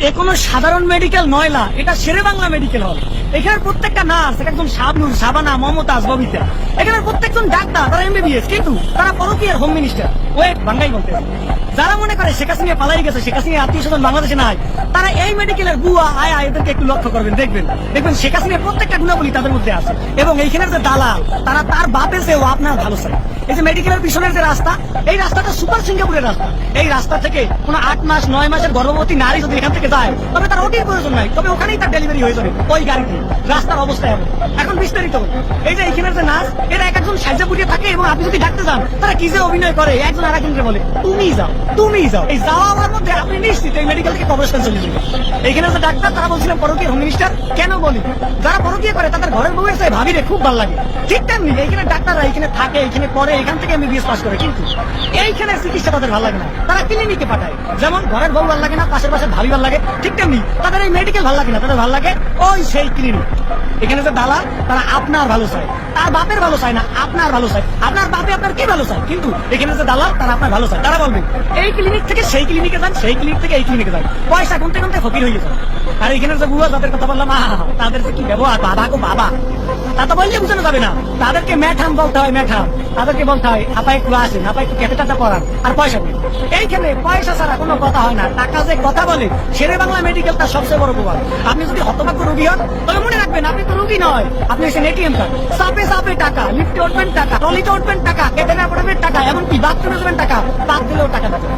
এ কোনো সাধারণ মেডিকেল নয় না, এটা শেরে বাংলা মেডিকেল হল। এখানে প্রত্যেকটা নার্স একজন শাবনূর, শাবানা, মমতাজ, ববিতা, এখানে প্রত্যেকজন ডাক্তার, তারা এমবিবিএস, কিন্তু তারা পরকীয়ার হোম মিনিস্টার। ওয়েট, বাংলাই বলতে যারা মনে করে শেখ হাসিনা পালাই গেছে, শেখ হাসিনা আত্মীয় স্বজন বাংলাদেশে নাই, তারা এই মেডিকেলের বুয়া আয়া এদেরকে একটু লক্ষ্য করবেন, দেখবেন শেখ হাসিনার প্রত্যেকটা গুণাবলী তাদের মধ্যে আছে। এবং এইখানের যে দালাল, তারা তার বাপের চেয়েও আপনার ভালো চায়। এই যে মেডিকেলের পিছনের যে রাস্তা, এই রাস্তাটা সুপার সিঙ্গাপুরের রাস্তা। এই রাস্তা থেকে কোনো 8 মাস 9 মাসের গর্ভবতী নারী যদি এখান থেকে যায়, তবে তার ওটির প্রয়োজন নাই, তবে ওখানেই তার ডেলিভারি হয়ে যাবে ওই গাড়িতে। রাস্তার অবস্থা এমন। এখন বিস্তারিত এই যে এইখানের যে নার্স, এরা এক একজন সাজা পুড়িয়ে থাকে, এবং আপনি যদি ডাকতে যান, তারা কি যে অভিনয় করে, একজন আর একজনকে বলে তুমি যাও, তুমি যাও। এই যাওয়া আমার মধ্যে আপনি নিশ্চিত এই মেডিকেল থেকে কবরস্থান চলে যাবে। এইখানে যে ডাক্তার, তারা বলছিলেন পরকীয়া হোম মিনিস্টার। কেন বলি? যারা পরকীয়া করে তাদের ঘরের বউয়ের চাই ভাবিরে খুব ভালো লাগে। ঠিক তেমনি এইখানে ডাক্তাররা এখানে থাকে, এখানে পড়ে, এখান থেকে এমবিবিএস পাস করে, কিন্তু এইখানে চিকিৎসা তাদের ভালো লাগে না, তারা ক্লিনিকে পাঠায়। যেমন ঘরের বউ ভালো লাগে না, পাশের পাশে ভাবি ভালো লাগে, ঠিক তেমনি তাদের এই মেডিকেল ভালো লাগে না, তাদের ভালো লাগে ওই সেই ক্লিনিক। এখানে যে দালাল, তারা আপনার ভালো চায়, তার বাপের ভালো চায় না, আপনার ভালো চায়। আপনার বাপে আপনার কি ভালো চায়, কিন্তু এখানে যে দালাল, তারা আপনার ভালো চায়। তারা বলবে এই ক্লিনিক থেকে সেই ক্লিনিকে যান, সেই ক্লিনিক থেকে এই ক্লিনিকে যান, পয়সা গুনতে গুনতে ফকির হয়ে গেছে। আর এখানে যে বুয়া যাদের কথা বললাম, তাদের যে কি ব্যবহার, বাবা গো বাবা, তা তো বললে বুঝানো যাবে না। তাদেরকে ম্যাঠাম বলতে হয়, ম্যাঠাম। তাদেরকে বলতে হয় আপা একটু আসেন, আপা একটু ক্যাপিটালটা পড়ান, আর পয়সা দিন। এইখানে পয়সা ছাড়া কোনো কথা হয় না, টাকা যে কথা বলে, শেরে বাংলা মেডিকেলটা সবচেয়ে বড় প্রভাব। আপনি যদি হতভাগ্য রোগী হন, তবে মনে রাখবেন আপনি তো রোগী নয়, আপনি এসেছেন এটিএম কার্ড। চাপে চাপে টাকা, লিফটে উঠবেন টাকা, ট্রলিতে উঠবেন টাকা, কেটেনা পড়বেন টাকা, এমনকি বাথরুমে যাবেন টাকা, বাদ দিলেও টাকা দেবেন।